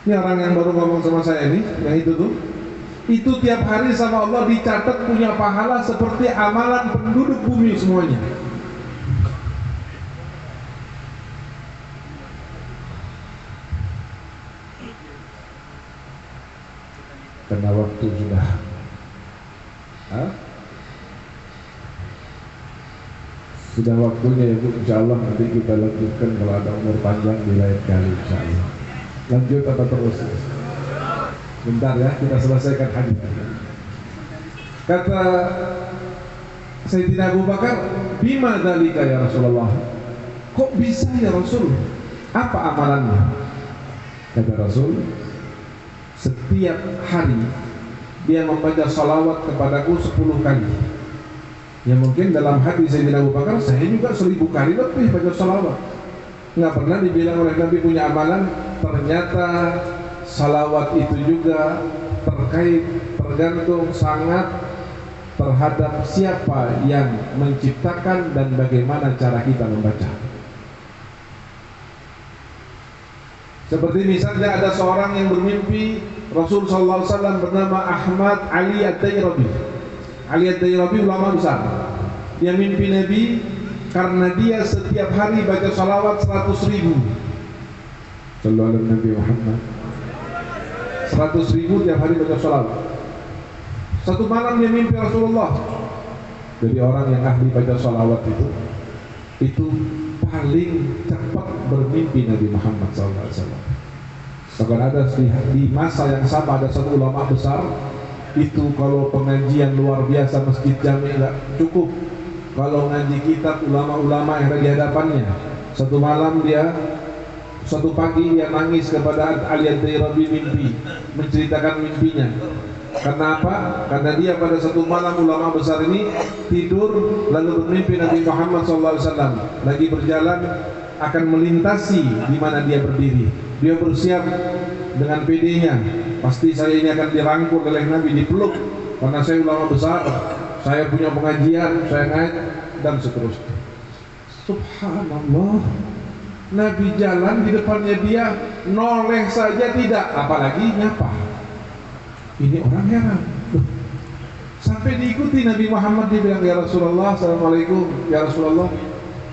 Ini orang yang baru ngomong sama saya ini, yang itu tuh, itu tiap hari sama Allah dicatat punya pahala seperti amalan penduduk bumi semuanya. Karena waktu sudah sudah waktunya ya Bu, insyaallah nanti kita lanjutkan kalau ada umur panjang di lain kali insyaallah. Lanjut apa terus? Bentar ya, kita selesaikan hadis. Kata Sayyidina Abu Bakar, bima dzalika ya Rasulullah? Kok bisa ya Rasul? Apa amalannya? Kata Rasul, setiap hari dia membaca salawat kepadaku 10 kali. Ya mungkin dalam hati Sayyidina Abu Bakar, saya juga 1000 kali lebih baca salawat. Nggak pernah dibilang oleh Nabi punya amalan. Ternyata salawat itu juga tergantung sangat terhadap siapa yang menciptakan dan bagaimana cara kita membaca. Seperti misalnya ada seorang yang bermimpi Rasul SAW bernama Ahmad Ali Ad-Dairabi. Ali Ad-Dairabi ulama besar. Dia mimpi Nabi karena dia setiap hari baca salawat 100.000. Sallallahu alaihi Nabi Muhammad. 100.000 tiap hari baca salawat. Satu malam dia mimpi Rasulullah. Jadi orang yang ahli baca salawat itu paling cepat bermimpi Nabi Muhammad SAW. Bahkan ada di masa yang sama ada satu ulama besar itu kalau pengajian luar biasa masjid Jami nggak cukup. Kalau ngaji kitab ulama-ulama yang ada di hadapannya, satu pagi dia nangis kepada Ali Ad-Dairabi mimpi, menceritakan mimpinya. Karena apa? Karena dia pada satu malam ulama besar ini tidur lalu bermimpi Nabi Muhammad SAW lagi berjalan akan melintasi di mana dia berdiri. Dia bersiap dengan PD-nya. Pasti saya ini akan dirangkul oleh Nabi, dipeluk karena saya ulama besar, saya punya pengajian, saya ngaji dan seterusnya. Subhanallah, Nabi jalan di depannya dia, noleh saja tidak, apalagi nyapa. Ini orang heran. Sampai diikuti Nabi Muhammad, dia bilang, ya Rasulullah, Assalamualaikum, ya Rasulullah.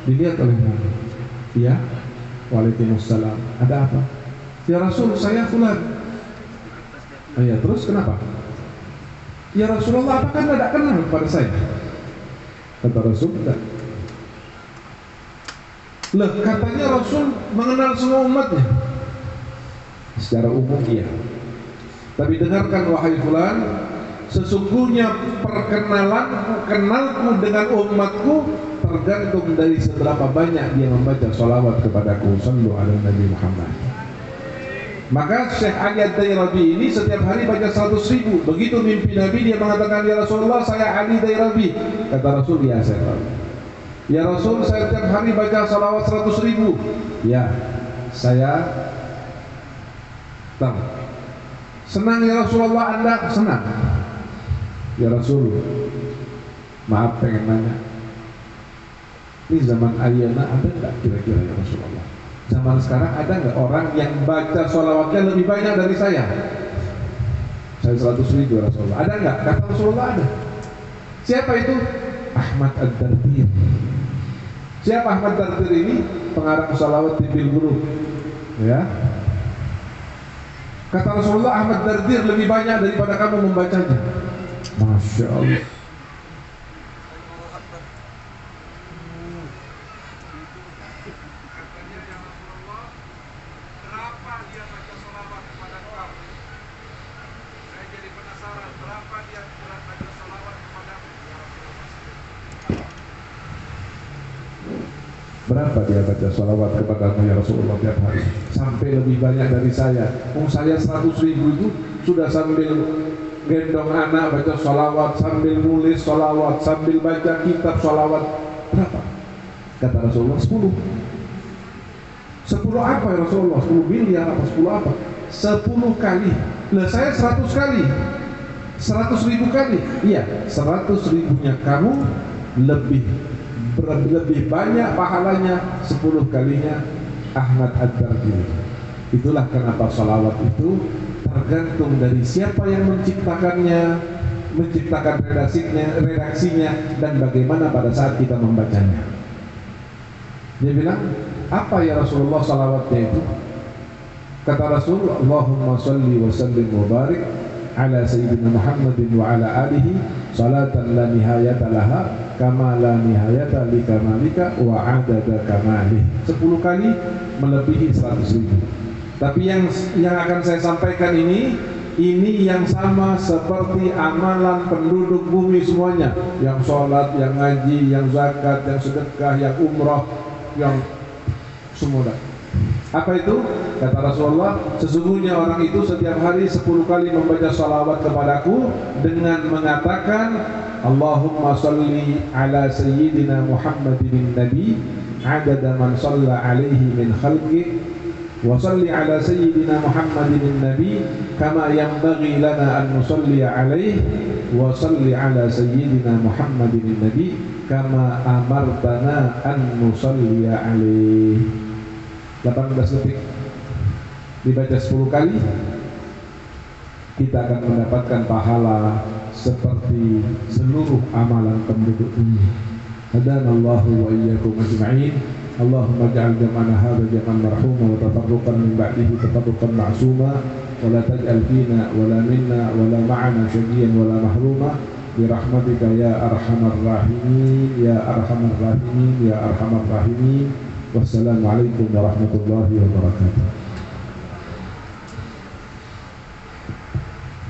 Dilihat oleh Nabi. Ya, Waalaikumsalam. Ada apa? Ya Rasul, saya fulan. Oh ya, terus kenapa? Ya Rasulullah, apakah Anda tidak kenal pada saya? Kata Rasul, tidak. Loh, katanya Rasul mengenal semua umatnya. Secara umum iya. Tapi dengarkan wahai fulan, sesungguhnya perkenalanku, kenalku dengan umatku tergantung dari seberapa banyak dia membaca sholawat kepadaku. Sallu ala Nabi Muhammad. Maka Syekh Ali Ad-Dairabi ini setiap hari baca 100.000. Begitu mimpi Nabi, dia mengatakan, ya Rasulullah, saya Ali Dairabi. Kata Rasul, ya saya tahu. Ya Rasul, saya setiap hari baca salawat 100.000. Ya, saya tahu. Senang ya Rasulullah, Anda senang? Ya Rasul, maaf pengen nanya, ini zaman Ayyana ada enggak kira-kira ya Rasulullah? Zaman sekarang ada enggak orang yang baca sholawatnya lebih banyak dari saya? Saya 100.000 Rasulullah. Ada enggak? Kata Rasulullah ada. Siapa itu? Ahmad Ad-Dardir. Siapa Ahmad Dardir ini? Pengarang sholawat di Bilguru. Ya. Kata Rasulullah, Ahmad Dardir lebih banyak daripada kamu membacanya. Masya Allah. Berapa dia baca sholawat kepadamu ya Rasulullah tiap hari? Sampai lebih banyak dari saya. Saya 100.000 itu sudah sambil gendong anak baca sholawat, sambil nulis sholawat, sambil baca kitab sholawat. Berapa? Kata Rasulullah 10. 10 apa ya Rasulullah? 10 miliar apa? 10 apa? 10 kali. Lah saya 100 kali. 100.000 kali. Iya, 100.000-nya kamu lebih banyak pahalanya 10 kalinya Ahmad Ad-Dardir. Itulah kenapa salawat itu tergantung dari siapa yang menciptakannya, menciptakan redaksinya dan bagaimana pada saat kita membacanya. Dia bilang, apa ya Rasulullah salawatnya itu? Kata Rasul, Allahumma salli wa sallim wa barik ala sayyidina Muhammadin wa ala alihi salatan la nihayata laha kama la nihayata li kamalika wa adada kamalih. 10 kali melebihi 100.000. Tapi yang akan saya sampaikan ini yang sama seperti amalan penduduk bumi semuanya, yang sholat, yang ngaji, yang zakat, yang sedekah, yang umrah, yang semua. Apa itu? Kata Rasulullah, sesungguhnya orang itu setiap hari 10 kali membaca salawat kepadaku dengan mengatakan Allahumma salli ala sayyidina Muhammadin nabi adada man shalla alaihi min khalqi wa salli ala sayyidina Muhammadin nabi kama yanbaghi lana an nusalli alaihi wa salli ala sayyidina Muhammadin nabi kama amartana an nusalli alaihi. 18 detik dibaca 10 kali, kita akan mendapatkan pahala seperti seluruh amalan penduduk bumi. Hadanallahu wa iyyakum ajma'in. Allahumma ja'al jam'ana hadha jam'an marhuma wa tafarruqan min ba'dihi tafarruqan ma'suma wa la taj'al fina wa la minna wa la ma'ana syaqiyan wa la mahruma bi rahmatika ya arhamar rahimin ya arhamar rahimin ya arhamar rahimin. Wassalamualaikum warahmatullahi wabarakatuh.